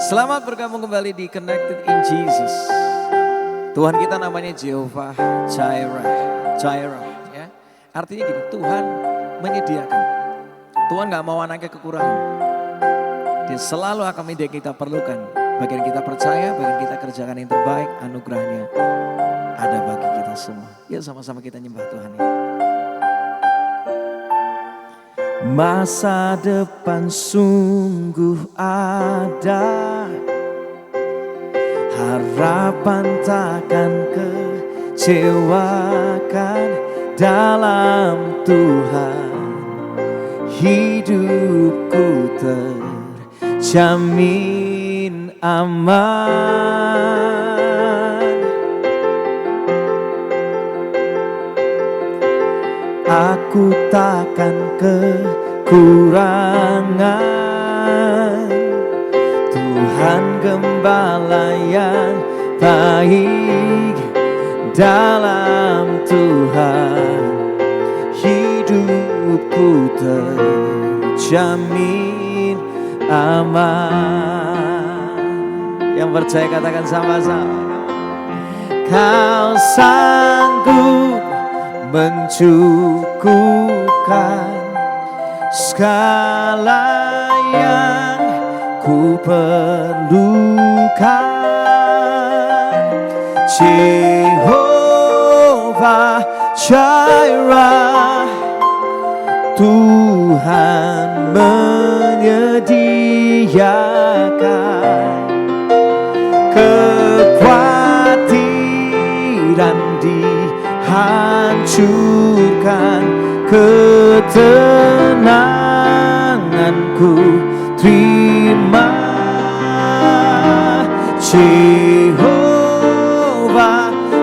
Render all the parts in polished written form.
Selamat bergabung kembali di Connected in Jesus. Tuhan kita namanya Jehovah Jireh, ya. Artinya gini, Tuhan menyediakan. Tuhan gak mau anaknya kekurangan. Dia selalu akan menyediakan kita perlukan. Bagian kita percaya, bagian kita kerjakan yang terbaik, anugerahnya ada bagi kita semua. Yuk sama-sama kita nyembah Tuhan ini. Masa depan sungguh ada, harapan takkan kecewakan dalam Tuhan. Hidupku terjamin aman. Aku takkan kekurangan. Tuhan gembala yang baik, dalam Tuhan hidupku terjamin aman. Yang percaya katakan sama-sama. Kau sanggup mencukupkan segala yang ku perlukan. Jehovah Jireh, Tuhan menyediakan kekhawatiran dihancurkan, ketenanganku terima. Jehovah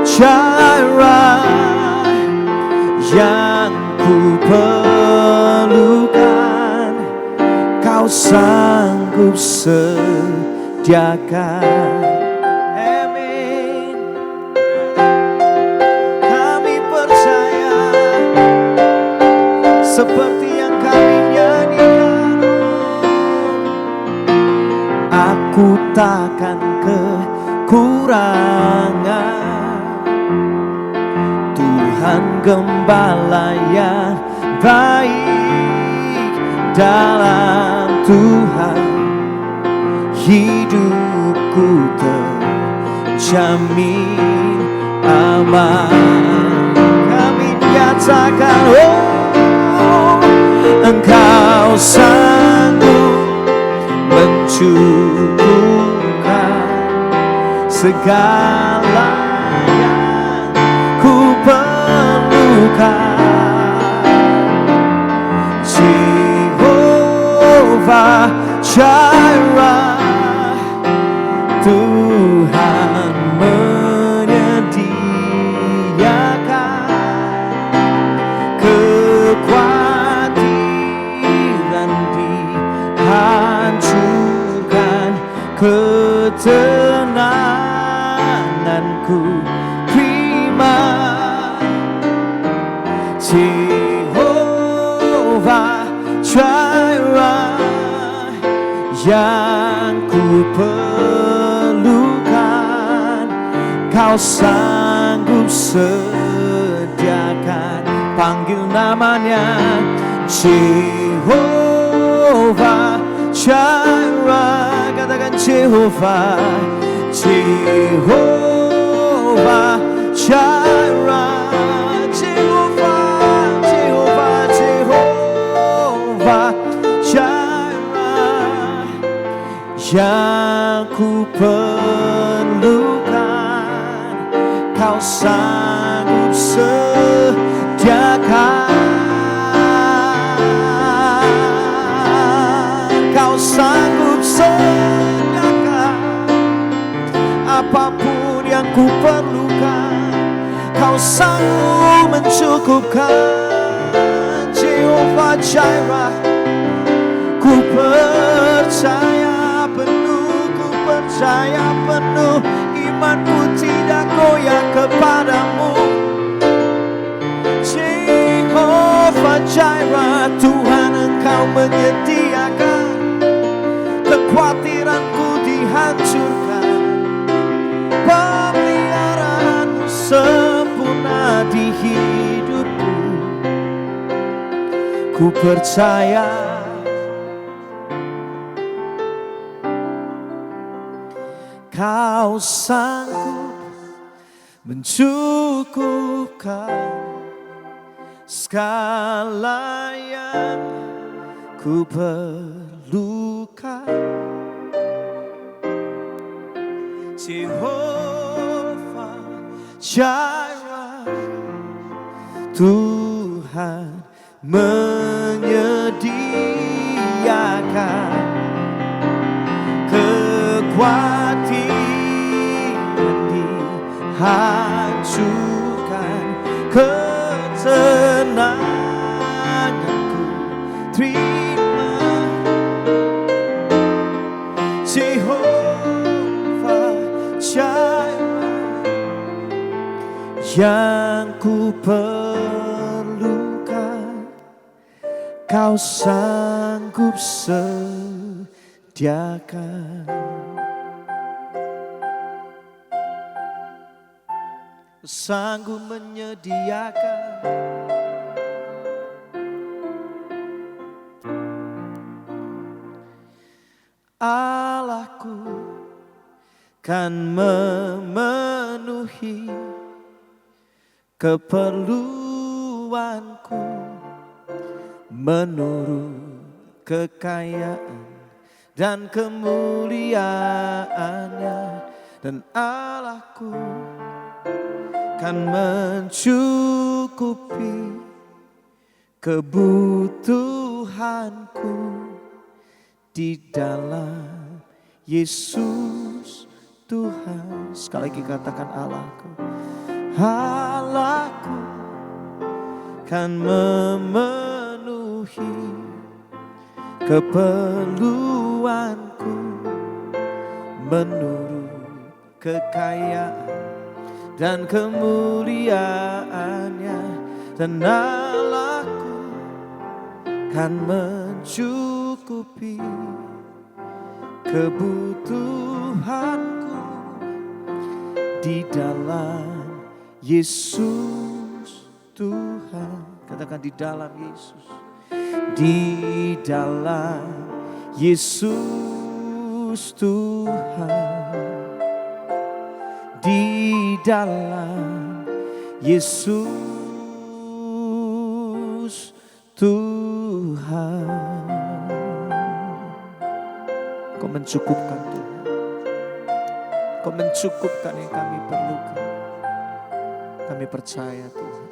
Jireh, yang ku perlukan, kau sanggup sediakan. Seperti yang kami nyanyikan, aku takkan kekurangan. Tuhan gembala yang baik, dalam Tuhan hidupku terjamin aman. Kami nyatakan, Engkau sanggup mencukupkan segala yang ku perlukan. Jehovah Jireh, Tuhan menyediakan hancurkan, ketenanganku terima. Jehovah Jireh, yang ku perlukan, kau sanggup sediakan. Panggil namanya Jehovah Jireh, katakan Jehovah, Jehovah Jireh, Jehovah, Jehovah, Jehovah Jireh, yang ku perlukan, kau sanggup sediakan. Sanggup sediakan apapun yang ku perlukan, kau sanggup mencukupkan. Jehovah Jireh, ku percaya penuh, ku percaya penuh, imanku tidak goyah kepadamu. Jehovah Jireh, Tuhan Engkau menyediakan kekhawatiranku di dihancurkan, pemeliharaan sempurna di hidupku. Ku percaya Kau sanggup mencukupkan segala yang ku perlukan. Jehovah Jireh, Tuhan menyediakan kekuatan dihancurkan, ketenanganku terima. Jehovah Jireh, yang ku perlukan, Kau sanggup sediakan. Sanggup menyediakan Allahku kan memenuhi keperluanku menurut kekayaan dan kemuliaannya, dan Allahku kan mencukupi kebutuhanku di dalam Yesus Tuhan. Sekali lagi katakan Allahku. Allahku kan memenuhi keperluanku menurut kekayaan dan kemuliaannya, dan Allahku kan mencukupi kebutuhanku di dalam Yesus Tuhan. Katakan di dalam Yesus. Di dalam Yesus Tuhan. Di dalam Yesus Tuhan. Kau mencukupkan Tuhan. Kau mencukupkan yang kami perlukan. Kami percaya Tuhan.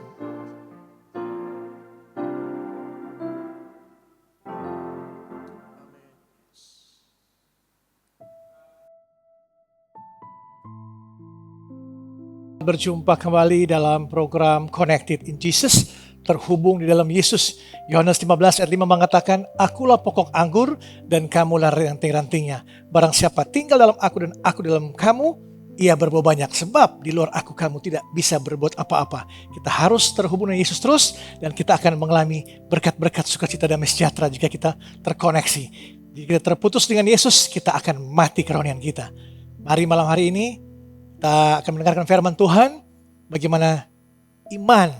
Berjumpa kembali dalam program Connected in Jesus, terhubung di dalam Yesus. Yohanes 15 ayat 5 mengatakan, Akulah pokok anggur dan kamulah ranting-rantingnya. Barang siapa tinggal dalam aku dan aku dalam kamu, ia berbuah banyak. Sebab di luar aku kamu tidak bisa berbuat apa-apa. Kita harus terhubung dengan Yesus terus, dan kita akan mengalami berkat-berkat sukacita damai sejahtera jika kita terkoneksi. Jika kita terputus dengan Yesus, kita akan mati kerohanian kita. Mari malam hari ini kita akan mendengarkan firman Tuhan, bagaimana iman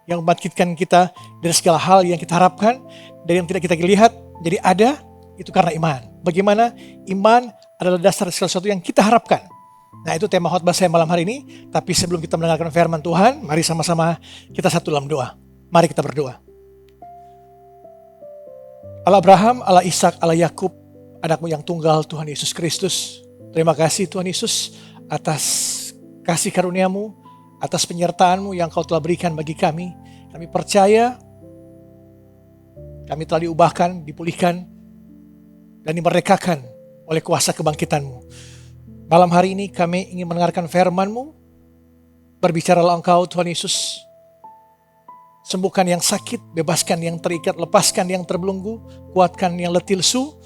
yang membangkitkan kita dari segala hal yang kita harapkan, dari yang tidak kita lihat, jadi ada, itu karena iman. Bagaimana iman adalah dasar segala sesuatu yang kita harapkan. Nah, itu tema khotbah saya malam hari ini. Tapi sebelum kita mendengarkan firman Tuhan, mari sama-sama kita satu dalam doa. Mari kita berdoa. Allah Abraham, Allah Ishak, Allah Yakub, anakmu yang tunggal Tuhan Yesus Kristus. Terima kasih Tuhan Yesus atas kasih karunia-Mu, atas penyertaan-Mu yang Kau telah berikan bagi kami. Kami percaya kami telah diubahkan, dipulihkan, dan dimerdekakan oleh kuasa kebangkitan-Mu. Malam hari ini kami ingin mendengarkan firman-Mu. Berbicaralah Engkau Tuhan Yesus. Sembuhkan yang sakit, bebaskan yang terikat, lepaskan yang terbelenggu, kuatkan yang letih lesu.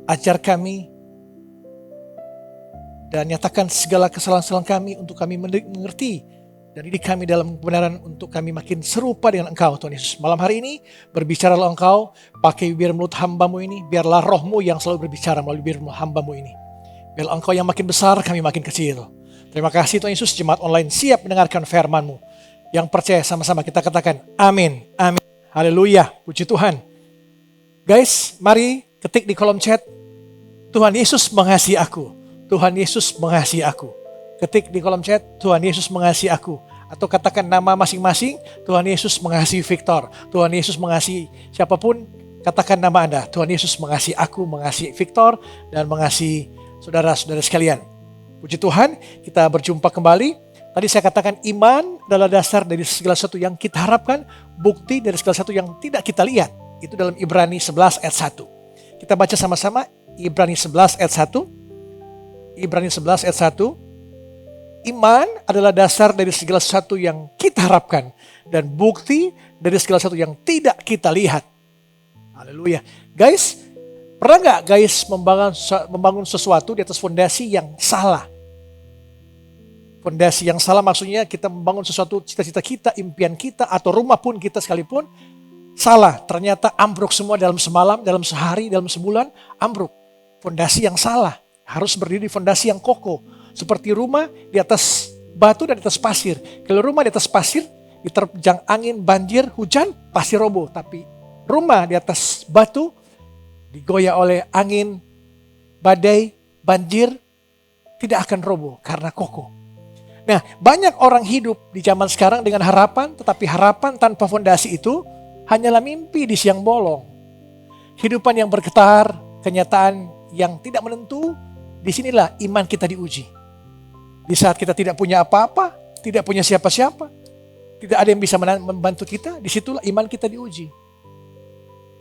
Ajar kami dan nyatakan segala kesalahan-kesalahan kami untuk kami mengerti dan didik kami dalam kebenaran untuk kami makin serupa dengan Engkau Tuhan Yesus. Malam hari ini berbicaralah Engkau, pakai bibir mulut hamba-Mu ini, biarlah Roh-Mu yang selalu berbicara melalui bibir mulut hamba-Mu ini. Biarlah Engkau yang makin besar, kami makin kecil. Terima kasih Tuhan Yesus, jemaat online siap mendengarkan firman-Mu. Yang percaya sama-sama kita katakan amin, amin, haleluya, puji Tuhan. Guys, mari ketik di kolom chat, Tuhan Yesus mengasihi aku, Tuhan Yesus mengasihi aku. Ketik di kolom chat, Tuhan Yesus mengasihi aku. Atau katakan nama masing-masing, Tuhan Yesus mengasihi Victor, Tuhan Yesus mengasihi siapapun, katakan nama Anda. Tuhan Yesus mengasihi aku, mengasihi Victor, dan mengasihi saudara-saudara sekalian. Puji Tuhan, kita berjumpa kembali. Tadi saya katakan iman adalah dasar dari segala sesuatu yang kita harapkan, bukti dari segala sesuatu yang tidak kita lihat. Itu dalam Ibrani 11 ayat 1. Kita baca sama-sama Ibrani 11 ayat 1. Ibrani 11 ayat 1. Iman adalah dasar dari segala sesuatu yang kita harapkan dan bukti dari segala sesuatu yang tidak kita lihat. Haleluya. Guys, pernah nggak guys membangun sesuatu di atas fondasi yang salah? Fondasi yang salah maksudnya kita membangun sesuatu, cita-cita kita, impian kita, atau rumah pun kita sekalipun salah. Ternyata ambruk semua dalam semalam, dalam sehari, dalam sebulan, ambruk. Fondasi yang salah. Harus berdiri di fondasi yang kokoh. Seperti rumah di atas batu dan di atas pasir. Kalau rumah di atas pasir, diterjang angin, banjir, hujan, pasti roboh. Tapi rumah di atas batu, digoyah oleh angin, badai, banjir, tidak akan roboh karena kokoh. Nah, banyak orang hidup di zaman sekarang dengan harapan, tetapi harapan tanpa fondasi itu hanyalah mimpi di siang bolong. Kehidupan yang bergetar, kenyataan yang tidak menentu, disinilah iman kita diuji. Di saat kita tidak punya apa-apa, tidak punya siapa-siapa, tidak ada yang bisa membantu kita, disitulah iman kita diuji.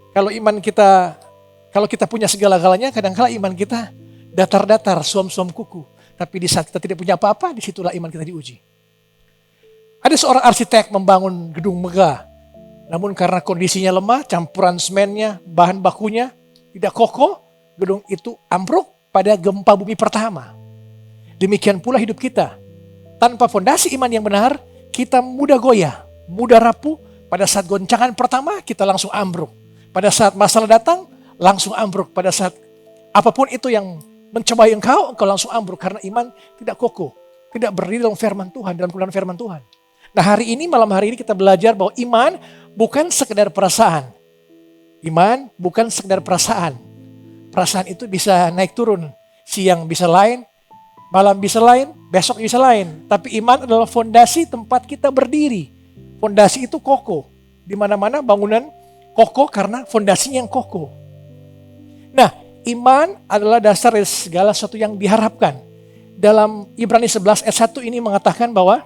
Kalau kita punya segala-galanya, kadang-kala iman kita datar-datar, suam-suam kuku. Tapi di saat kita tidak punya apa-apa, disitulah iman kita diuji. Ada seorang arsitek membangun gedung megah, namun karena kondisinya lemah, campuran semennya, bahan bakunya tidak kokoh, gedung itu ambruk pada gempa bumi pertama. Demikian pula hidup kita. Tanpa fondasi iman yang benar, kita mudah goyah, mudah rapuh. Pada saat goncangan pertama, kita langsung ambruk. Pada saat masalah datang, langsung ambruk. Pada saat apapun itu yang mencobai engkau langsung ambruk. Karena iman tidak kokoh, tidak berdiri dalam firman Tuhan, dalam kebenaran firman Tuhan. Nah malam hari ini kita belajar bahwa iman bukan sekedar perasaan. Iman bukan sekedar perasaan. Perasaan itu bisa naik turun. Siang bisa lain, malam bisa lain, besok bisa lain. Tapi iman adalah fondasi tempat kita berdiri. Fondasi itu kokoh. Di mana-mana bangunan kokoh karena fondasinya yang kokoh. Nah, iman adalah dasar dari segala sesuatu yang diharapkan. Dalam Ibrani 11 ayat 1 ini mengatakan bahwa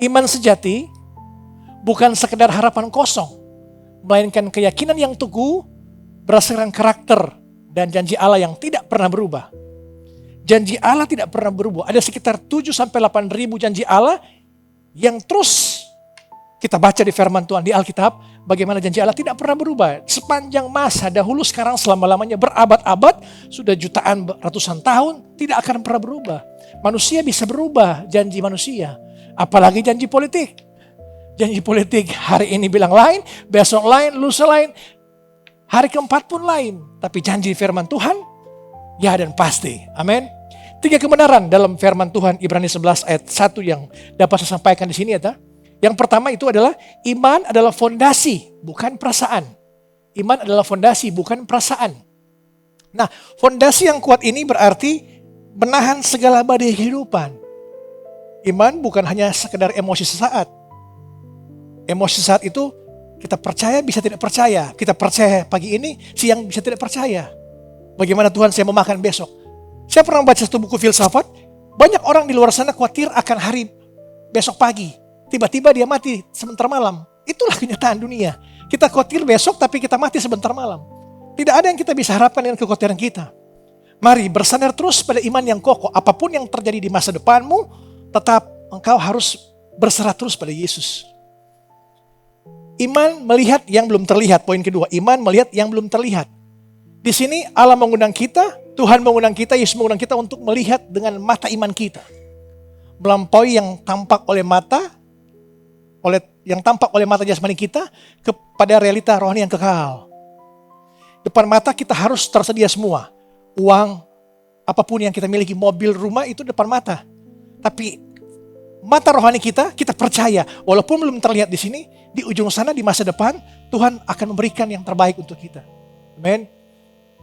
iman sejati bukan sekedar harapan kosong, melainkan keyakinan yang teguh berdasarkan karakter dan janji Allah yang tidak pernah berubah. Janji Allah tidak pernah berubah. Ada sekitar 7-8 ribu janji Allah yang terus kita baca di firman Tuhan di Alkitab. Bagaimana janji Allah tidak pernah berubah. Sepanjang masa dahulu, sekarang, selama-lamanya, berabad-abad, sudah jutaan, ratusan tahun, tidak akan pernah berubah. Manusia bisa berubah janji manusia. Apalagi janji politik. Janji politik hari ini bilang lain, besok lain, lusa lain, hari keempat pun lain. Tapi janji firman Tuhan, ya dan pasti. Amin. 3 kebenaran dalam firman Tuhan Ibrani 11 ayat 1 yang dapat saya sampaikan di sini ya. Yang pertama itu adalah iman adalah fondasi, bukan perasaan. Iman adalah fondasi, bukan perasaan. Nah, fondasi yang kuat ini berarti menahan segala badai kehidupan. Iman bukan hanya sekedar emosi sesaat. Emosi sesaat itu kita percaya bisa tidak percaya. Kita percaya pagi ini, siang bisa tidak percaya. Bagaimana Tuhan saya mau makan besok? Saya pernah membaca satu buku filsafat, banyak orang di luar sana khawatir akan hari besok pagi. Tiba-tiba dia mati sebentar malam. Itulah kenyataan dunia. Kita khawatir besok tapi kita mati sebentar malam. Tidak ada yang kita bisa harapkan dengan kekhawatiran kita. Mari bersandar terus pada iman yang kokoh. Apapun yang terjadi di masa depanmu, tetap engkau harus berserah terus pada Yesus. Iman melihat yang belum terlihat. Poin kedua, iman melihat yang belum terlihat. Di sini Allah mengundang kita, Tuhan mengundang kita, Yesus mengundang kita untuk melihat dengan mata iman kita. Melampaui yang tampak oleh mata, yang tampak oleh mata jasmani kita kepada realita rohani yang kekal. Depan mata kita harus tersedia semua. Uang, apapun yang kita miliki, mobil, rumah, itu depan mata. Tapi mata rohani kita percaya, walaupun belum terlihat di sini, di ujung sana, di masa depan, Tuhan akan memberikan yang terbaik untuk kita. Amin.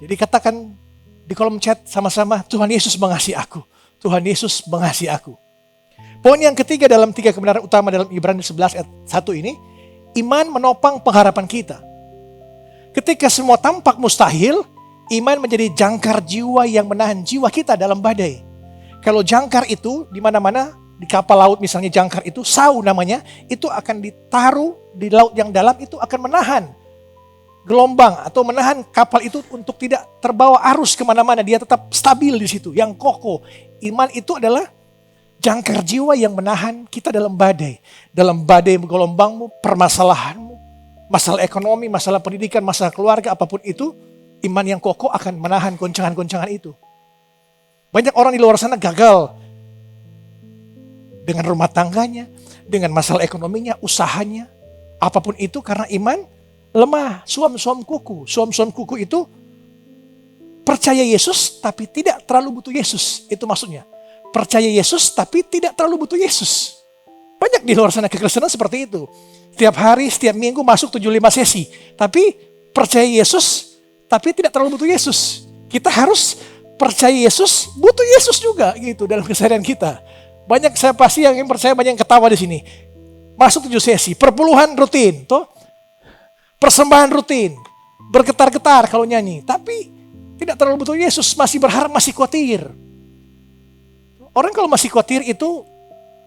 Jadi katakan di kolom chat sama-sama, Tuhan Yesus mengasihi aku. Tuhan Yesus mengasihi aku. Poin yang ketiga dalam 3 kebenaran utama dalam Ibrani 11 ayat 1 ini, iman menopang pengharapan kita. Ketika semua tampak mustahil, iman menjadi jangkar jiwa yang menahan jiwa kita dalam badai. Kalau jangkar itu di mana-mana, di kapal laut misalnya jangkar itu, sau namanya, itu akan ditaruh di laut yang dalam, itu akan menahan gelombang atau menahan kapal itu untuk tidak terbawa arus kemana-mana. Dia tetap stabil di situ, yang kokoh. Iman itu adalah jangkar jiwa yang menahan kita dalam badai. Dalam badai gelombangmu, permasalahanmu, masalah ekonomi, masalah pendidikan, masalah keluarga, apapun itu, iman yang kokoh akan menahan goncangan-goncangan itu. Banyak orang di luar sana gagal dengan rumah tangganya, dengan masalah ekonominya, usahanya, apapun itu karena iman lemah. Suam-suam kuku itu percaya Yesus tapi tidak terlalu butuh Yesus. Itu maksudnya. Percaya Yesus tapi tidak terlalu butuh Yesus. Banyak di luar sana kekristenan seperti itu. Setiap hari, setiap minggu masuk 75 sesi. Tapi percaya Yesus tapi tidak terlalu butuh Yesus. Kita harus percaya Yesus, butuh Yesus juga gitu dalam keseharian kita. Banyak saya pasti yang percaya, banyak yang ketawa di sini. Masuk 7 sesi, perpuluhan rutin, toh. Persembahan rutin, bergetar-getar kalau nyanyi. Tapi tidak terlalu butuh Yesus, masih berharap, masih khawatir. Orang kalau masih khawatir itu,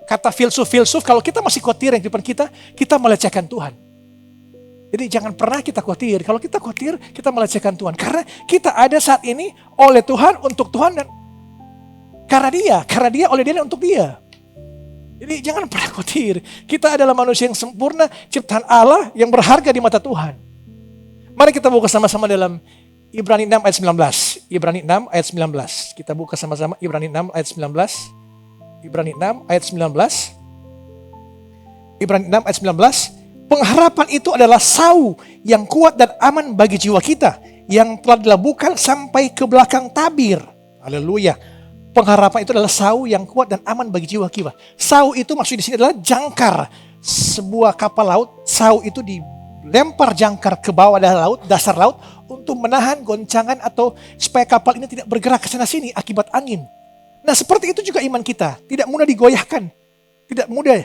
kata filsuf, kalau kita masih khawatir yang di depan kita melecehkan Tuhan. Jadi jangan pernah kita khawatir. Kalau kita khawatir, kita melecehkan Tuhan. Karena kita ada saat ini oleh Tuhan, untuk Tuhan, dan karena dia, oleh dia, dan untuk dia. Jadi jangan pernah khawatir. Kita adalah manusia yang sempurna, ciptaan Allah yang berharga di mata Tuhan. Mari kita buka sama-sama dalam Ibrani 6 ayat 19. Ibrani 6 ayat 19. Kita buka sama-sama Ibrani 6 ayat 19. Ibrani 6 ayat 19. Ibrani 6 ayat 19. Pengharapan itu adalah sau yang kuat dan aman bagi jiwa kita, yang telah dilabuhkan sampai ke belakang tabir. Haleluya. Pengharapan itu adalah sau yang kuat dan aman bagi jiwa kita. Sau itu maksudnya di sini adalah jangkar. Sebuah kapal laut, sau itu dilempar jangkar ke bawah dasar laut untuk menahan goncangan atau supaya kapal ini tidak bergerak ke sana sini akibat angin. Nah, seperti itu juga iman kita, tidak mudah digoyahkan, tidak mudah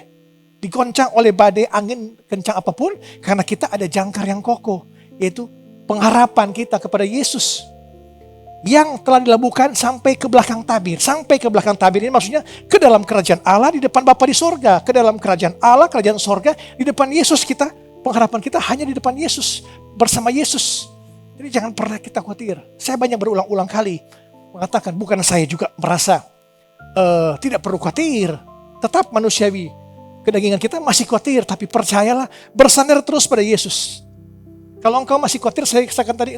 digoncang oleh badai, angin kencang apapun, karena kita ada jangkar yang kokoh, yaitu pengharapan kita kepada Yesus yang telah dilabuhkan sampai ke belakang tabir. Sampai ke belakang tabir ini maksudnya ke dalam kerajaan Allah di depan Bapa di sorga. Ke dalam kerajaan Allah, kerajaan sorga di depan Yesus kita. Pengharapan kita hanya di depan Yesus, bersama Yesus. Jadi jangan pernah kita khawatir. Saya banyak berulang-ulang kali mengatakan, bukan saya juga merasa tidak perlu khawatir. Tetap manusiawi. Kedagingan kita masih khawatir, tapi percayalah, bersandar terus pada Yesus. Kalau engkau masih khawatir, saya katakan tadi,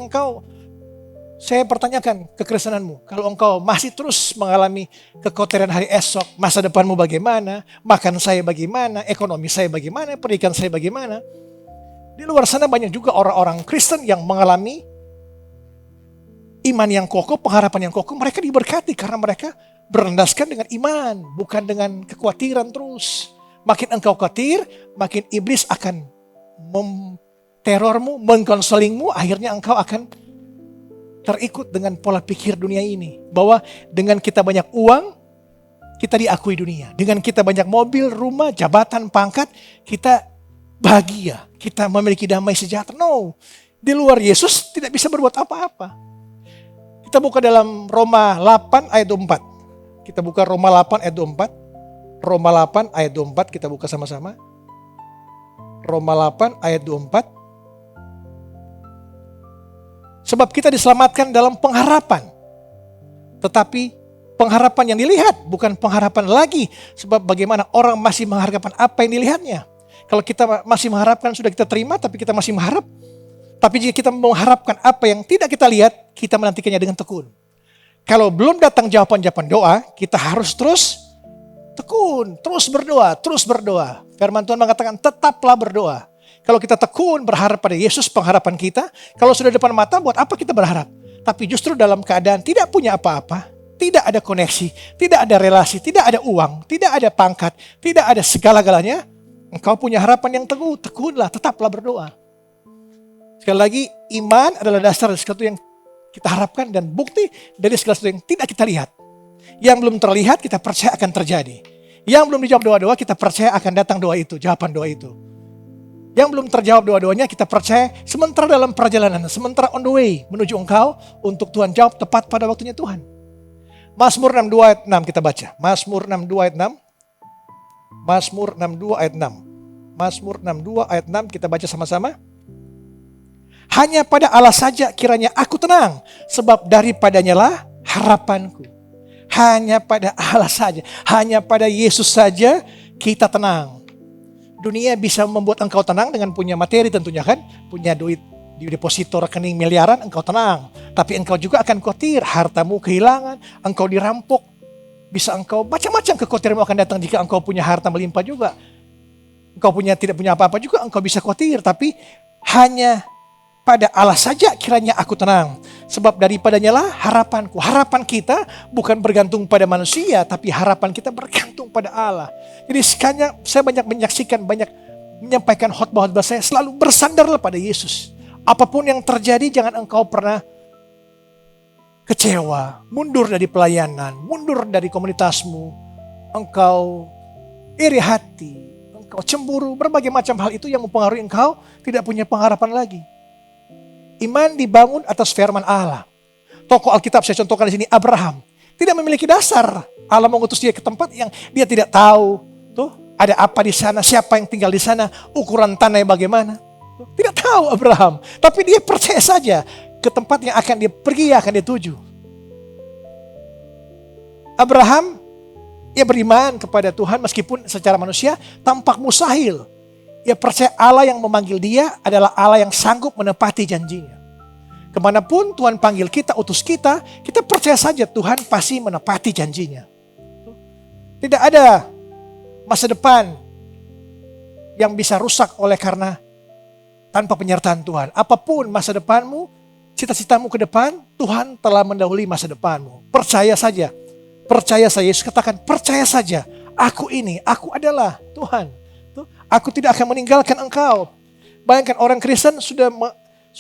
saya pertanyakan kekristenanmu. Kalau engkau masih terus mengalami kekhawatiran hari esok, masa depanmu bagaimana, makan saya bagaimana, ekonomi saya bagaimana, pendidikan saya bagaimana. Di luar sana banyak juga orang-orang Kristen yang mengalami iman yang kokoh, pengharapan yang kokoh. Mereka diberkati karena mereka berlandaskan dengan iman, bukan dengan kekhawatiran terus. Makin engkau khawatir, makin iblis akan terormu, mengkonselingmu, akhirnya engkau akan terikut dengan pola pikir dunia ini. Bahwa dengan kita banyak uang, kita diakui dunia. Dengan kita banyak mobil, rumah, jabatan, pangkat, kita bahagia. Kita memiliki damai sejahtera. No, di luar Yesus tidak bisa berbuat apa-apa. Kita buka dalam Roma 8 ayat 24. Kita buka Roma 8 ayat 24. Roma 8 ayat 24 kita buka sama-sama. Roma 8 ayat 24. Sebab kita diselamatkan dalam pengharapan. Tetapi pengharapan yang dilihat bukan pengharapan lagi. Sebab bagaimana orang masih mengharapkan apa yang dilihatnya. Kalau kita masih mengharapkan sudah kita terima tapi kita masih mengharap. Tapi jika kita mengharapkan apa yang tidak kita lihat, kita menantikannya dengan tekun. Kalau belum datang jawaban-jawaban doa, kita harus terus Tekun, terus berdoa, terus berdoa. Firman Tuhan mengatakan tetaplah berdoa. Kalau kita tekun berharap pada Yesus pengharapan kita, kalau sudah depan mata buat apa kita berharap? Tapi justru dalam keadaan tidak punya apa-apa, tidak ada koneksi, tidak ada relasi, tidak ada uang, tidak ada pangkat, tidak ada segala-galanya, engkau punya harapan yang teguh, tekunlah, tetaplah berdoa. Sekali lagi, iman adalah dasar dari sesuatu yang kita harapkan dan bukti dari segala sesuatu yang tidak kita lihat. Yang belum terlihat kita percaya akan terjadi. Yang belum dijawab doa-doa kita percaya akan datang doa itu, jawaban doa itu. Yang belum terjawab doa-doanya kita percaya sementara dalam perjalanan, sementara on the way menuju engkau untuk Tuhan jawab tepat pada waktunya Tuhan. Mazmur 62 ayat 6 kita baca. Mazmur 62 ayat 6. Mazmur 62 ayat 6. Mazmur 62 ayat 6 kita baca sama-sama. Hanya pada Allah saja kiranya aku tenang, sebab daripadanya lah harapanku. Hanya pada Allah saja, hanya pada Yesus saja kita tenang. Dunia bisa membuat engkau tenang dengan punya materi tentunya kan, punya duit di deposito rekening miliaran, engkau tenang. Tapi engkau juga akan khawatir, hartamu kehilangan, engkau dirampok. Bisa engkau macam-macam kekhawatiranmu akan datang jika engkau punya harta melimpah juga. Engkau tidak punya apa-apa juga, engkau bisa khawatir. Tapi hanya pada Allah saja kiranya aku tenang. Sebab daripadanya lah harapanku. Harapan kita bukan bergantung pada manusia, tapi harapan kita bergantung pada Allah. Jadi sekanya saya banyak menyaksikan, banyak menyampaikan khotbah-khotbah saya selalu bersandarlah pada Yesus. Apapun yang terjadi jangan engkau pernah kecewa, mundur dari pelayanan, mundur dari komunitasmu. Engkau iri hati, engkau cemburu, berbagai macam hal itu yang mempengaruhi engkau tidak punya pengharapan lagi. Iman dibangun atas firman Allah. Tokoh Alkitab saya contohkan di sini Abraham tidak memiliki dasar. Allah mengutus dia ke tempat yang dia tidak tahu. Tuh, ada apa di sana, siapa yang tinggal di sana, ukuran tanahnya bagaimana. Tidak tahu Abraham, tapi dia percaya saja ke tempat yang akan dia pergi, akan dia tuju. Abraham, ia beriman kepada Tuhan meskipun secara manusia tampak mustahil. Ia percaya Allah yang memanggil dia adalah Allah yang sanggup menepati janjinya. Kemanapun Tuhan panggil kita, utus kita, kita percaya saja Tuhan pasti menepati janjinya. Tidak ada masa depan yang bisa rusak oleh karena tanpa penyertaan Tuhan. Apapun masa depanmu, cita-citamu ke depan, Tuhan telah mendahului masa depanmu. Percaya saja. Percaya saja. Yesus katakan, percaya saja. Aku ini, aku adalah Tuhan. Aku tidak akan meninggalkan engkau. Bayangkan orang Kristen sudah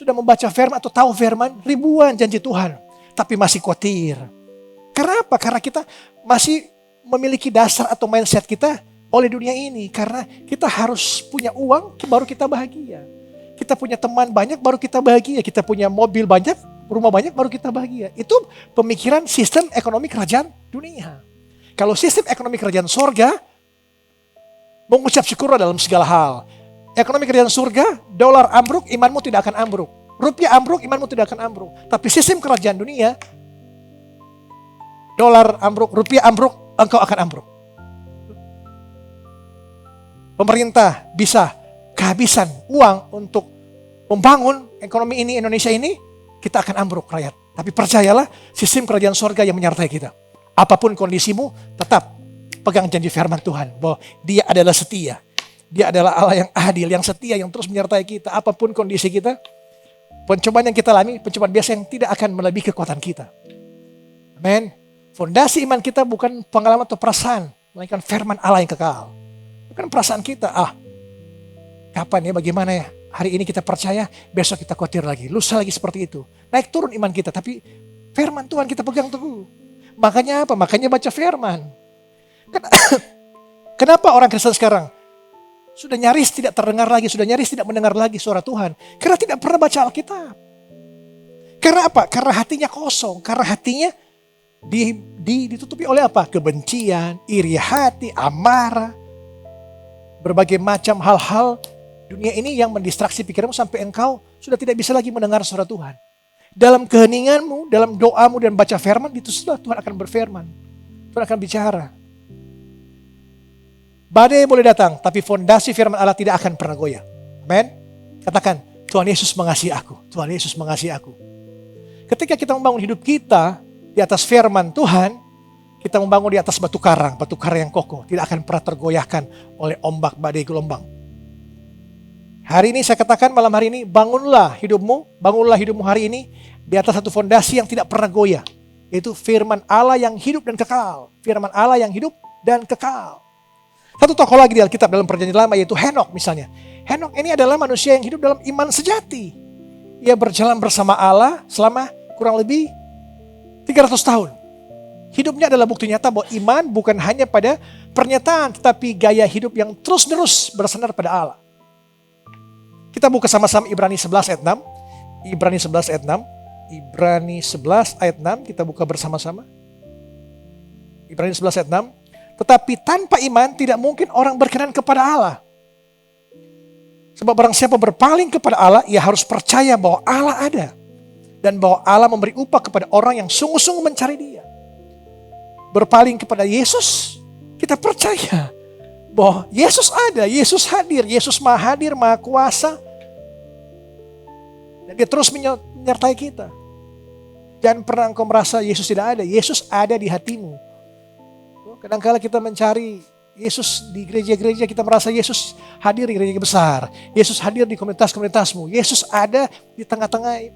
membaca firman atau tahu firman, ribuan janji Tuhan. Tapi masih khawatir. Karena apa? Karena kita masih memiliki dasar atau mindset kita oleh dunia ini. Karena kita harus punya uang, baru kita bahagia. Kita punya teman banyak, baru kita bahagia. Kita punya mobil banyak, rumah banyak, baru kita bahagia. Itu pemikiran sistem ekonomi kerajaan dunia. Kalau sistem ekonomi kerajaan sorga, mengucap syukur dalam segala hal. Ekonomi kerajaan surga, dolar ambruk, imanmu tidak akan ambruk. Rupiah ambruk, imanmu tidak akan ambruk. Tapi sistem kerajaan dunia, dolar ambruk, rupiah ambruk, engkau akan ambruk. Pemerintah bisa kehabisan uang untuk membangun ekonomi ini, Indonesia ini, kita akan ambruk rakyat. Tapi percayalah, sistem kerajaan surga yang menyertai kita. Apapun kondisimu, tetap pegang janji firman Tuhan bahwa dia adalah setia. Dia adalah Allah yang adil, yang setia, yang terus menyertai kita. Apapun kondisi kita, pencobaan yang kita alami, pencobaan biasa yang tidak akan melebihi kekuatan kita. Amin. Fondasi iman kita bukan pengalaman atau perasaan, melainkan firman Allah yang kekal. Bukan perasaan kita, kapan ya, bagaimana ya, hari ini kita percaya, besok kita khawatir lagi, lusa lagi seperti itu. Naik turun iman kita, tapi firman Tuhan kita pegang teguh. Makanya apa? Makanya baca firman. Kenapa orang Kristen sekarang sudah nyaris tidak terdengar lagi, sudah nyaris tidak mendengar lagi suara Tuhan? Karena tidak pernah baca Alkitab. Karena apa? Karena hatinya kosong, karena hatinya ditutupi oleh apa? Kebencian, iri hati, amarah, berbagai macam hal-hal dunia ini yang mendistraksi pikiranmu sampai engkau sudah tidak bisa lagi mendengar suara Tuhan. Dalam keheninganmu, dalam doamu dan baca firman, itu sudah Tuhan akan berfirman. Tuhan akan bicara. Badai boleh datang, tapi fondasi firman Allah tidak akan pernah goyah. Amen. Katakan, Tuhan Yesus mengasihi aku. Tuhan Yesus mengasihi aku. Ketika kita membangun hidup kita di atas firman Tuhan, Kita membangun di atas batu karang yang kokoh, tidak akan pernah tergoyahkan oleh ombak, badai, gelombang. Hari ini saya katakan malam hari ini, bangunlah hidupmu hari ini di atas satu fondasi yang tidak pernah goyah. Yaitu firman Allah yang hidup dan kekal. Firman Allah yang hidup dan kekal. Satu tokoh lagi di Alkitab dalam Perjanjian Lama yaitu Henok misalnya. Henok ini adalah manusia yang hidup dalam iman sejati. Ia berjalan bersama Allah selama kurang lebih 300 tahun. Hidupnya adalah bukti nyata bahwa iman bukan hanya pada pernyataan, tetapi gaya hidup yang terus-menerus bersandar pada Allah. Kita buka sama-sama Ibrani 11 ayat 6. Ibrani 11 ayat 6. Ibrani 11 ayat 6, kita buka bersama-sama. Ibrani 11 ayat 6. Tetapi tanpa iman tidak mungkin orang berkenan kepada Allah. Sebab barang siapa berpaling kepada Allah, ia harus percaya bahwa Allah ada. Dan bahwa Allah memberi upah kepada orang yang sungguh-sungguh mencari Dia. Berpaling kepada Yesus, kita percaya bahwa Yesus ada, Yesus hadir, Yesus maha hadir, maha kuasa. Dan Dia terus menyertai kita. Jangan pernah engkau merasa Yesus tidak ada, Yesus ada di hatimu. Kadang-kala kita mencari Yesus di gereja-gereja, kita merasa Yesus hadir di gereja besar. Yesus hadir di komunitas-komunitasmu. Yesus ada di tengah-tengah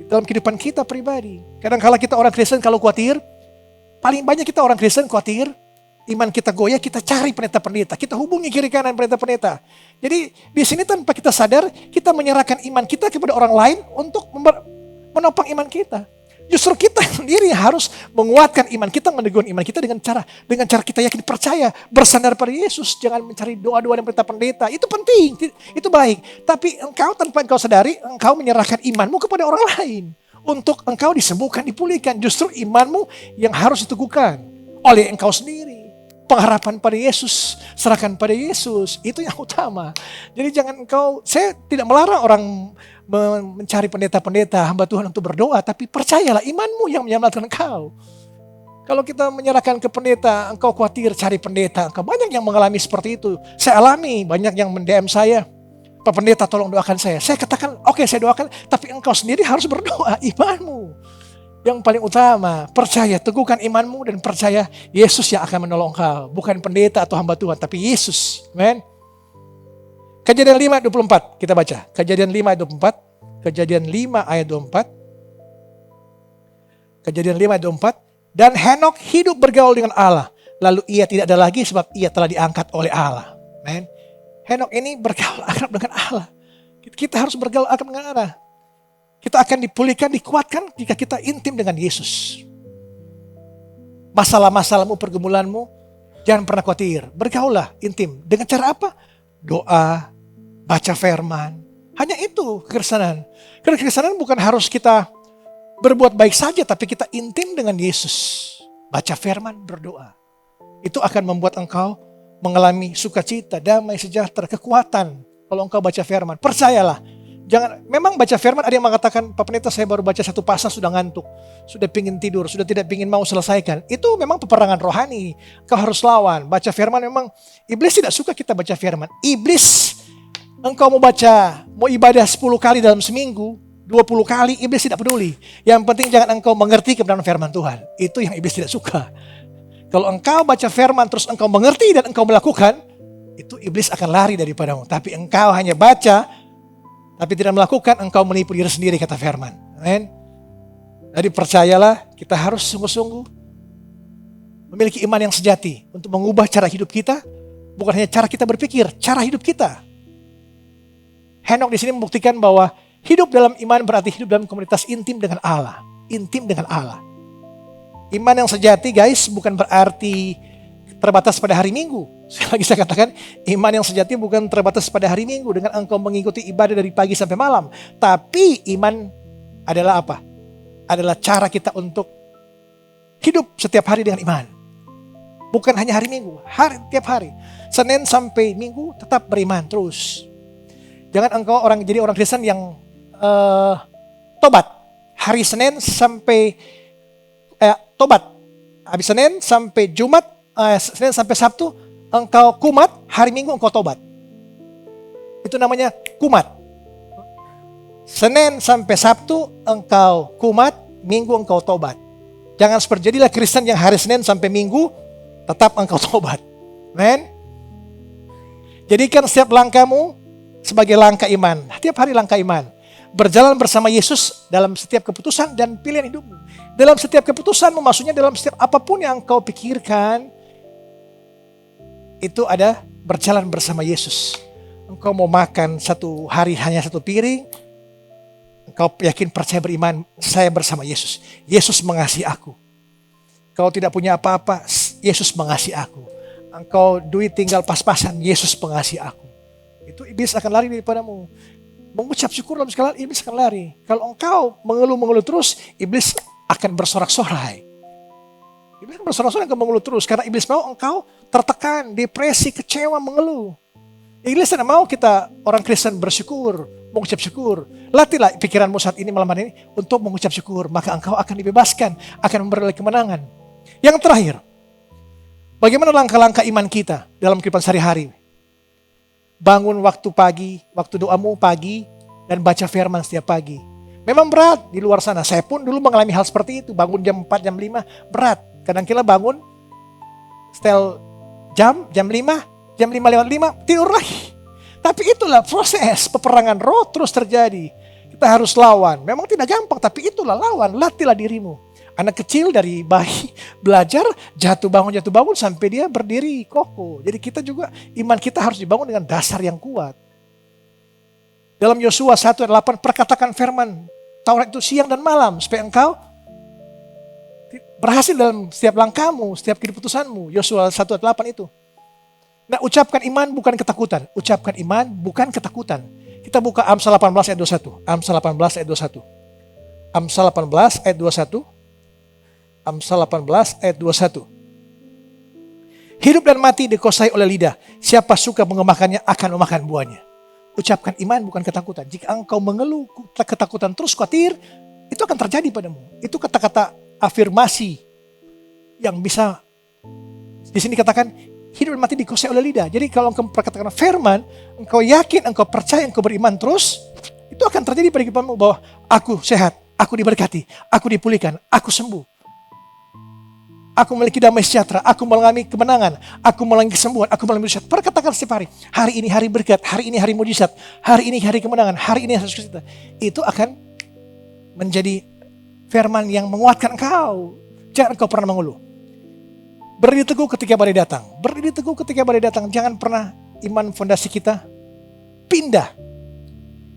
dalam kehidupan kita pribadi. Kadang-kala kita orang Kristen kalau khawatir, paling banyak kita orang Kristen khawatir, iman kita goyah, kita cari pendeta-pendeta. Kita hubungi kiri kanan pendeta-pendeta. Jadi di sini tanpa kita sadar, kita menyerahkan iman kita kepada orang lain untuk menopang iman kita. Justru kita sendiri harus menguatkan iman kita, meneguhkan iman kita dengan cara kita yakin percaya, bersandar pada Yesus. Jangan mencari doa-doa dan pendeta-pendeta. Itu penting, itu baik. Tapi tanpa engkau sadari, engkau menyerahkan imanmu kepada orang lain. Untuk engkau disembuhkan, dipulihkan. Justru imanmu yang harus diteguhkan oleh engkau sendiri. Pengharapan pada Yesus, serahkan pada Yesus. Itu yang utama. Jadi jangan saya tidak melarang orang mencari pendeta-pendeta, hamba Tuhan untuk berdoa, tapi percayalah imanmu yang menyelamatkan engkau. Kalau kita menyerahkan ke pendeta, engkau khawatir cari pendeta, engkau banyak yang mengalami seperti itu. Saya alami, banyak yang mendm saya, Pak Pendeta tolong doakan saya. Saya katakan, oke, saya doakan, tapi engkau sendiri harus berdoa, imanmu. Yang paling utama, percaya, teguhkan imanmu dan percaya Yesus yang akan menolong engkau. Bukan pendeta atau hamba Tuhan, tapi Yesus. Amen. Kejadian 5 ayat 24, kita baca. Kejadian 5 ayat 24. Kejadian 5 ayat 24. Kejadian 5 ayat 24. Dan Henok hidup bergaul dengan Allah. Lalu ia tidak ada lagi sebab ia telah diangkat oleh Allah. Amen. Henok ini bergaul akrab dengan Allah. Kita harus bergaul akrab dengan Allah. Kita akan dipulihkan, dikuatkan jika kita intim dengan Yesus. Masalah-masalahmu, pergumulanmu, jangan pernah khawatir. Bergaullah intim. Dengan cara apa? Doa, baca firman. Hanya itu kekristenan. Karena kekristenan bukan harus kita berbuat baik saja, tapi kita intim dengan Yesus. Baca firman, berdoa. Itu akan membuat engkau mengalami sukacita, damai, sejahtera, kekuatan. Kalau engkau baca firman, percayalah. Memang baca firman ada yang mengatakan, Pak Pendeta saya baru baca satu pasal sudah ngantuk. Sudah pingin tidur, sudah tidak pingin mau selesaikan. Itu memang peperangan rohani. Kau harus lawan. Baca firman memang, iblis tidak suka kita baca firman. Iblis, engkau mau ibadah 10 kali dalam seminggu, 20 kali, iblis tidak peduli. Yang penting jangan engkau mengerti kebenaran firman Tuhan. Itu yang iblis tidak suka. Kalau engkau baca firman terus engkau mengerti dan engkau melakukan, itu iblis akan lari daripadamu. Tapi engkau hanya baca, tapi tidak melakukan, engkau menipu diri sendiri, kata firman. Amen. Jadi percayalah, kita harus sungguh-sungguh memiliki iman yang sejati untuk mengubah cara hidup kita, bukan hanya cara kita berpikir, cara hidup kita. Henok di sini membuktikan bahwa hidup dalam iman berarti hidup dalam komunitas intim dengan Allah, intim dengan Allah. Iman yang sejati, guys, bukan berarti terbatas pada hari Minggu. Saya katakan, iman yang sejati bukan terbatas pada hari Minggu dengan engkau mengikuti ibadah dari pagi sampai malam. Tapi iman adalah apa? Adalah cara kita untuk hidup setiap hari dengan iman. Bukan hanya hari Minggu, tiap hari. Senin sampai Minggu tetap beriman terus. Jangan engkau jadi orang Kristen yang tobat. Hari Senin sampai tobat. Habis Senin sampai Jumat, Senin sampai Sabtu engkau kumat, hari Minggu engkau tobat. Itu namanya kumat. Senin sampai Sabtu engkau kumat, Minggu engkau tobat. Jangan seperti jadilah Kristen yang hari Senin sampai Minggu tetap engkau tobat. Amen. Jadikan setiap langkahmu sebagai langkah iman. Setiap hari langkah iman. Berjalan bersama Yesus dalam setiap keputusan dan pilihan hidupmu. Dalam setiap keputusanmu, maksudnya dalam setiap apapun yang engkau pikirkan, itu ada berjalan bersama Yesus. Engkau mau makan satu hari hanya satu piring, engkau yakin percaya beriman, saya bersama Yesus. Yesus mengasihi aku. Kau tidak punya apa-apa, Yesus mengasihi aku. Engkau duit tinggal pas-pasan, Yesus mengasihi aku. Itu iblis akan lari daripadamu. Mengucap syukur dalam segala iblis akan lari. Kalau engkau mengeluh-mengeluh terus, iblis akan bersorak-sorai. Iblis akan bersorak-sorai, engkau mengeluh terus. Karena iblis mau engkau tertekan, depresi, kecewa, mengeluh. Iblis tidak mau kita orang Kristen bersyukur, mengucap syukur. Latihlah pikiranmu saat ini, malam hari ini, untuk mengucap syukur. Maka engkau akan dibebaskan, akan memperoleh kemenangan. Yang terakhir, bagaimana langkah-langkah iman kita dalam kehidupan sehari-hari? Bangun waktu pagi, waktu doamu pagi, dan baca firman setiap pagi. Memang berat di luar sana. Saya pun dulu mengalami hal seperti itu. Bangun jam 4, jam 5, berat. Kadang-kala bangun, setel jam 5, jam 5 lewat 5, tidur lagi. Tapi itulah proses peperangan roh terus terjadi. Kita harus lawan. Memang tidak gampang, tapi itulah lawan. Latihlah dirimu. Anak kecil dari bayi belajar jatuh bangun sampai dia berdiri kokoh. Jadi kita juga iman kita harus dibangun dengan dasar yang kuat. Dalam Yosua 1:8 perkatakan firman Taurat itu siang dan malam supaya engkau berhasil dalam setiap langkahmu, setiap keputusanmu. Yosua 1:8 itu. Nah, ucapkan iman bukan ketakutan. Ucapkan iman bukan ketakutan. Kita buka Amsal 18 ayat 21. Amsal 18 ayat 21. Amsal 18 ayat 21. Amsal 18 ayat 21. Hidup dan mati dikuasai oleh lidah. Siapa suka mengemakannya akan memakan buahnya. Ucapkan iman bukan ketakutan. Jika engkau mengeluh ketakutan terus khawatir, itu akan terjadi padamu. Itu kata-kata afirmasi yang bisa di sini katakan hidup dan mati dikuasai oleh lidah. Jadi kalau engkau perkatakan firman, engkau yakin, engkau percaya, engkau beriman terus, itu akan terjadi pada kehidupanmu bahwa aku sehat, aku diberkati, aku dipulihkan, aku sembuh. Aku memiliki damai sejahtera, aku mengalami kemenangan, aku mengalami kesembuhan, aku mengalami mujizat. Perkatakan setiap hari ini hari berkat, hari ini hari mujizat, hari ini hari kemenangan, hari ini hari sukacita. Itu akan menjadi firman yang menguatkan engkau. Jangan engkau pernah mengeluh. Berdiri teguh ketika badai datang. Berdiri teguh ketika badai datang. Jangan pernah iman fondasi kita pindah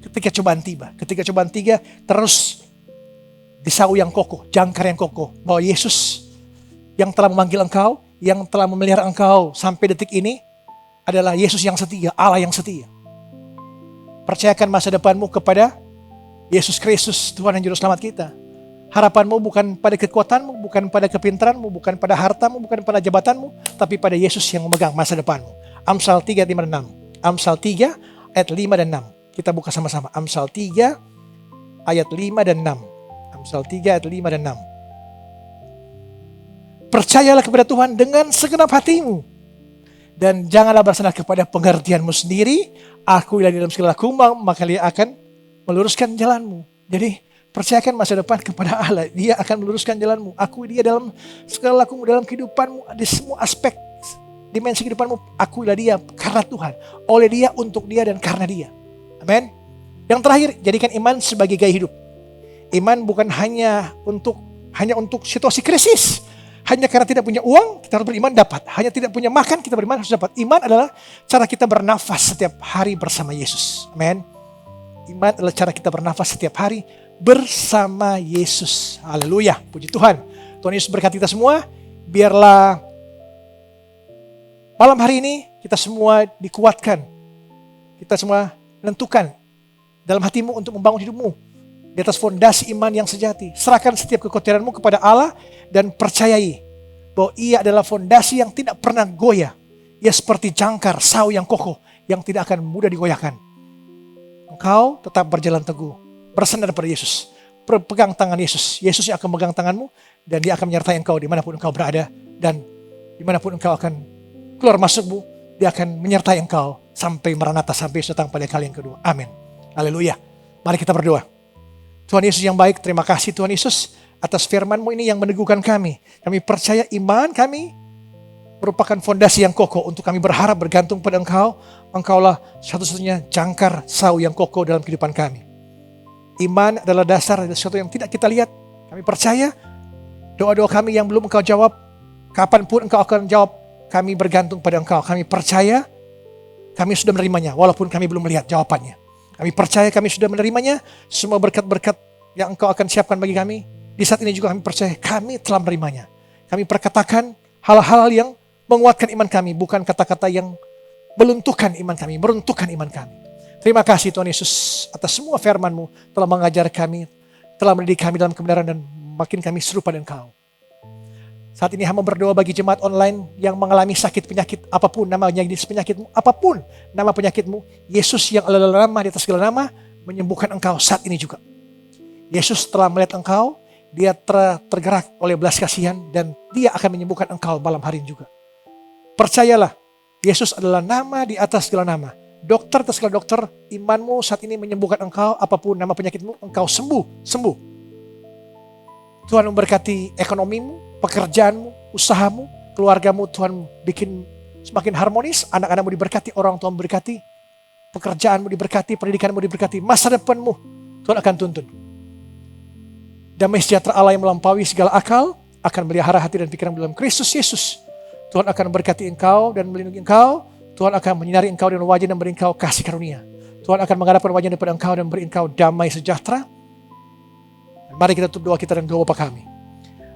ketika cobaan tiba. Ketika cobaan tiba terus disau yang kokoh, jangkar yang kokoh. Bahwa Yesus yang telah memanggil engkau, yang telah memelihara engkau sampai detik ini adalah Yesus yang setia, Allah yang setia. Percayakan masa depanmu kepada Yesus Kristus, Tuhan dan Juru Selamat kita. Harapanmu bukan pada kekuatanmu, bukan pada kepintaranmu, bukan pada hartamu, bukan pada jabatanmu, tapi pada Yesus yang memegang masa depanmu. Amsal 3, 5, dan 6. Amsal 3 ayat 5 dan 6. Kita buka sama-sama. Amsal 3 ayat 5 dan 6. Amsal 3 ayat 5 dan 6. Percayalah kepada Tuhan dengan segenap hatimu. Dan janganlah bersandar kepada pengertianmu sendiri. Akuilah di dalam segala lakumu, maka dia akan meluruskan jalanmu. Jadi percayakan masa depan kepada Allah. Dia akan meluruskan jalanmu. Akui dia dalam segala lakumu, dalam kehidupanmu. Di semua aspek dimensi kehidupanmu. Akuilah dia karena Tuhan. Oleh dia, untuk dia, dan karena dia. Amin. Yang terakhir, jadikan iman sebagai gaya hidup. Iman bukan hanya untuk situasi krisis. Hanya karena tidak punya uang, kita harus beriman dapat. Hanya tidak punya makan, kita beriman harus dapat. Iman adalah cara kita bernafas setiap hari bersama Yesus. Amin. Iman adalah cara kita bernafas setiap hari bersama Yesus. Haleluya, puji Tuhan. Tuhan Yesus berkati kita semua. Biarlah malam hari ini kita semua dikuatkan. Kita semua menentukan dalam hatimu untuk membangun hidupmu di atas fondasi iman yang sejati. Serahkan setiap kekhawatiranmu kepada Allah dan percayai bahwa ia adalah fondasi yang tidak pernah goyah. Ia seperti jangkar sau yang kokoh yang tidak akan mudah digoyahkan. Engkau tetap berjalan teguh, bersandar pada Yesus. Pegang tangan Yesus. Yesus yang akan memegang tanganmu dan dia akan menyertai engkau dimanapun engkau berada. Dan dimanapun engkau akan keluar masukmu, dia akan menyertai engkau sampai Maranatha, sampai datang pada kali yang kedua. Amin. Haleluya. Mari kita berdoa. Tuhan Yesus yang baik, terima kasih Tuhan Yesus atas firman-Mu ini yang meneguhkan kami. Kami percaya iman kami merupakan fondasi yang kokoh untuk kami berharap bergantung pada Engkau. Engkaulah satu-satunya jangkar sau yang kokoh dalam kehidupan kami. Iman adalah dasar dari sesuatu yang tidak kita lihat. Kami percaya doa-doa kami yang belum Engkau jawab, kapanpun Engkau akan jawab, kami bergantung pada Engkau. Kami percaya kami sudah menerimanya walaupun kami belum melihat jawabannya. Kami percaya kami sudah menerimanya, semua berkat-berkat yang Engkau akan siapkan bagi kami. Di saat ini juga kami percaya kami telah menerimanya. Kami perkatakan hal-hal yang menguatkan iman kami, bukan kata-kata yang meluntuhkan iman kami, meruntuhkan iman kami. Terima kasih Tuhan Yesus atas semua firman-Mu telah mengajar kami, telah mendidik kami dalam kebenaran dan makin kami serupa dengan Engkau. Saat ini hamba berdoa bagi jemaat online yang mengalami sakit penyakit apapun, namanya jenis penyakitmu, apapun nama penyakitmu, Yesus yang adalah nama di atas segala nama, menyembuhkan engkau saat ini juga. Yesus telah melihat engkau, dia tergerak oleh belas kasihan dan dia akan menyembuhkan engkau malam hari ini juga. Percayalah, Yesus adalah nama di atas segala nama. Dokter atas segala dokter, imanmu saat ini menyembuhkan engkau, apapun nama penyakitmu, engkau sembuh. Tuhan memberkati ekonomimu, pekerjaanmu, usahamu, keluargamu. Tuhan bikin semakin harmonis, anak-anakmu diberkati, orang tua memberkati, pekerjaanmu diberkati, pendidikanmu diberkati, masa depanmu Tuhan akan tuntun. Damai sejahtera Allah yang melampaui segala akal akan melihara hati dan pikiran dalam Kristus Yesus. Tuhan akan memberkati engkau dan melindungi engkau. Tuhan akan menyinari engkau dengan wajah dan beri engkau kasih karunia. Tuhan akan menghadapkan wajah daripada engkau dan beri engkau damai sejahtera. Mari kita tutup doa kita dan doa Bapa kami.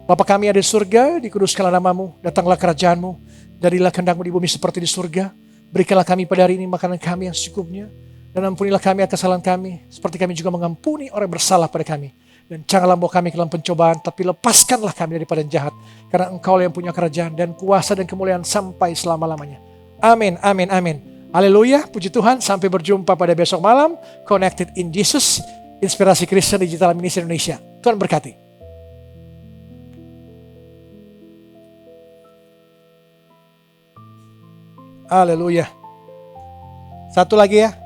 Bapa kami ada di surga, dikuduskanlah namamu, datanglah kerajaanmu, jadilah kehendakmu di bumi seperti di surga. Berikanlah kami pada hari ini makanan kami yang secukupnya, dan ampunilah kami akan kesalahan kami, seperti kami juga mengampuni orang bersalah pada kami. Dan janganlah bawa kami ke dalam pencobaan, tapi lepaskanlah kami daripada yang jahat. Karena Engkau yang punya kerajaan dan kuasa dan kemuliaan sampai selama-lamanya. Amin, amin, amin. Haleluya, puji Tuhan. Sampai berjumpa pada besok malam. Connected in Jesus, Inspirasi Kristen Digital Ministry Indonesia. Tuhan berkati. Haleluya. Satu lagi ya.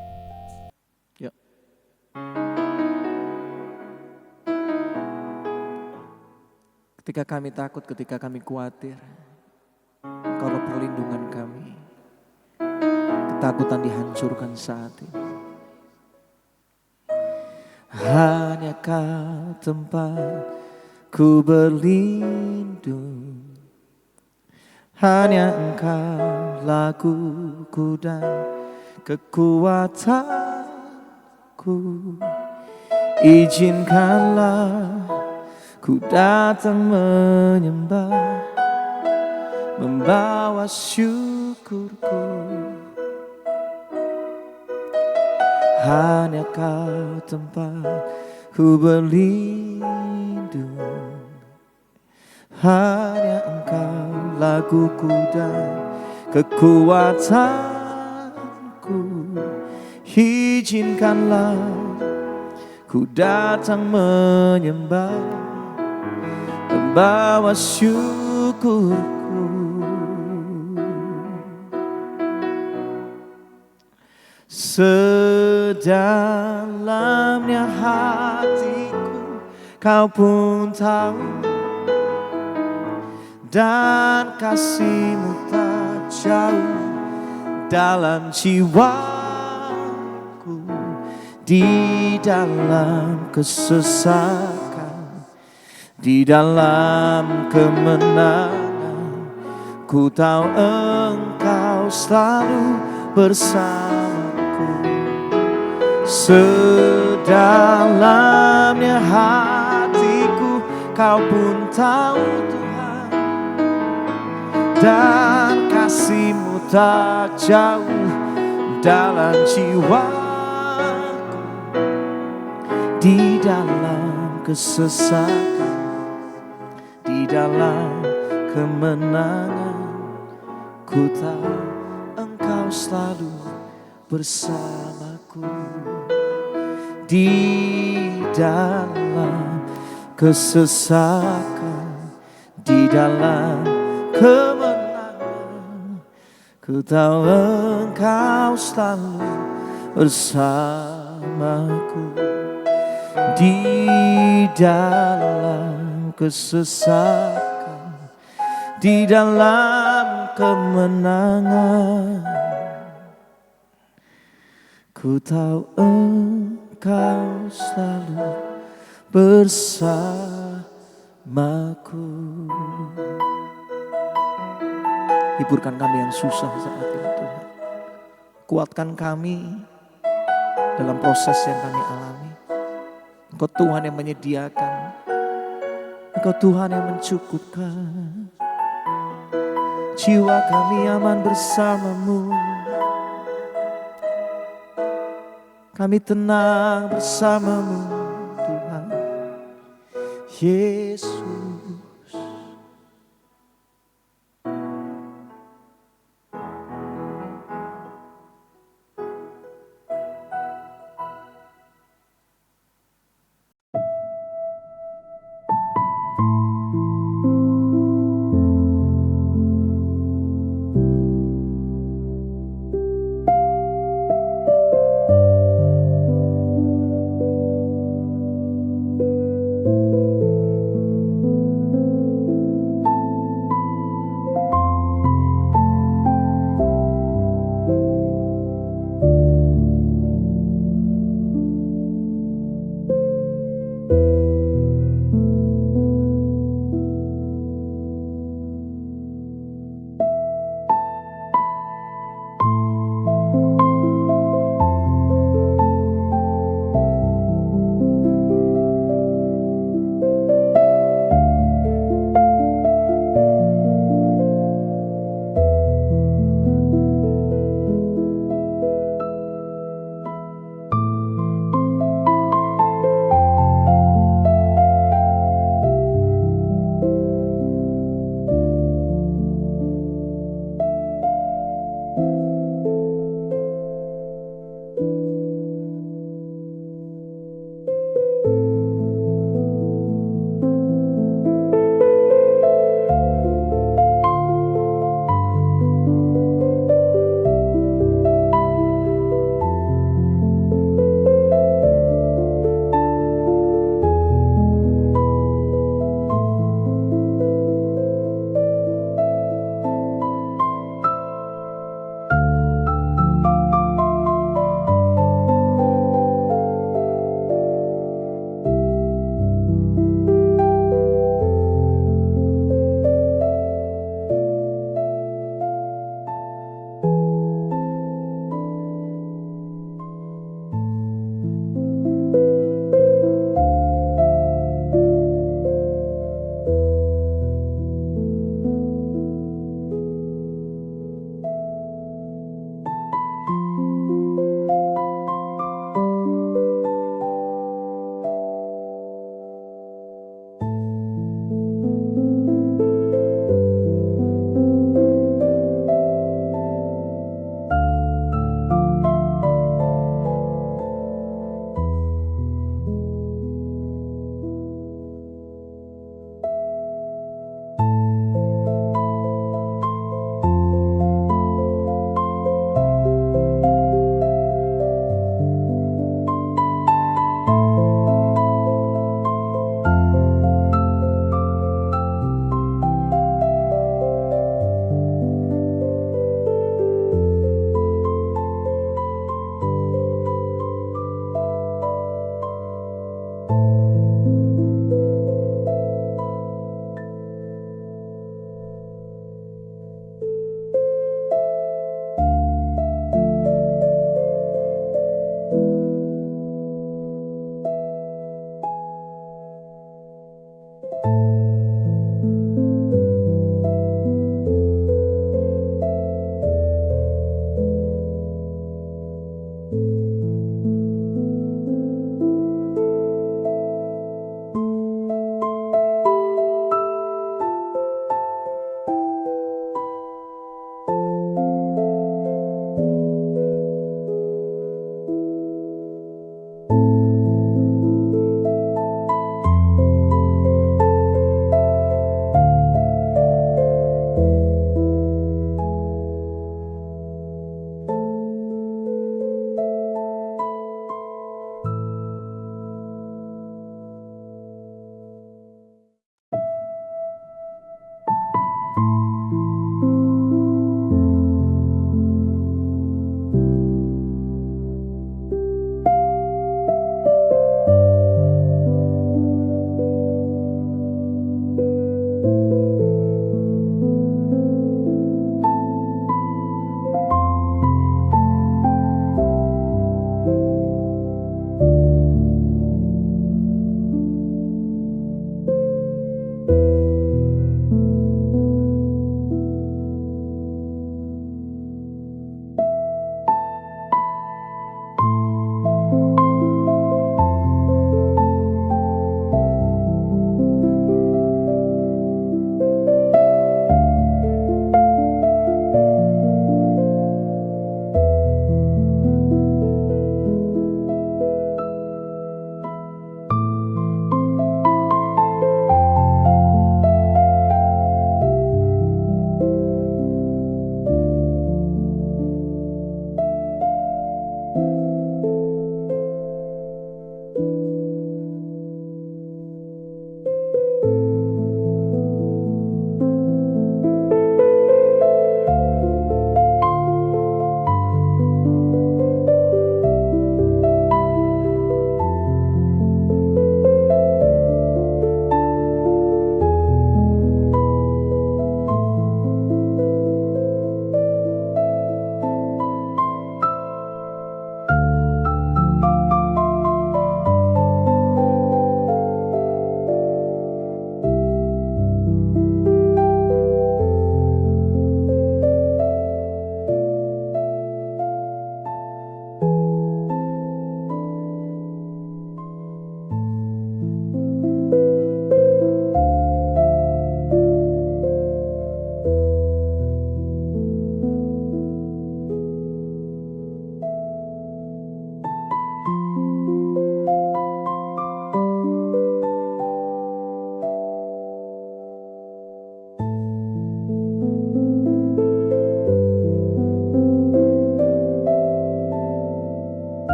Ketika kami takut, ketika kami khawatir, Engkaulah perlindungan kami. Ketakutan dihancurkan saat ini. Hanya Kau tempat ku berlindung. Hanya Engkau laguku dan kekuatanku. Izinkanlah ku datang menyembah, membawa syukurku. Hanya Kau tempat ku berlindung. Hanya Engkau laguku dan kekuatanku. Izinkanlah ku datang menyembah, membawa syukurku. Sedalamnya hatiku Kau pun tahu, dan kasih-Mu tak jauh dalam jiwaku. Di dalam kesesakan, di dalam kemenangan, ku tahu Engkau selalu bersamaku. Sedalamnya hatiku Kau pun tahu Tuhan, dan kasih-Mu tak jauh dalam jiwaku. Di dalam kesesakan, di dalam kemenangan, ku tahu Engkau selalu bersamaku. Di dalam kesesakan, di dalam kemenangan, ku tahu Engkau selalu bersamaku. Di dalam kesesakan di dalam kemenangan. Ku tahu Engkau selalu bersamaku. Hiburkan kami yang susah saat ini Tuhan. Kuatkan kami dalam proses yang kami alami. Engkau Tuhan yang menyediakan. Engkau Tuhan yang mencukupkan. Jiwa kami aman bersamamu. Kami tenang bersamamu Tuhan Yesus.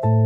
Tuhan.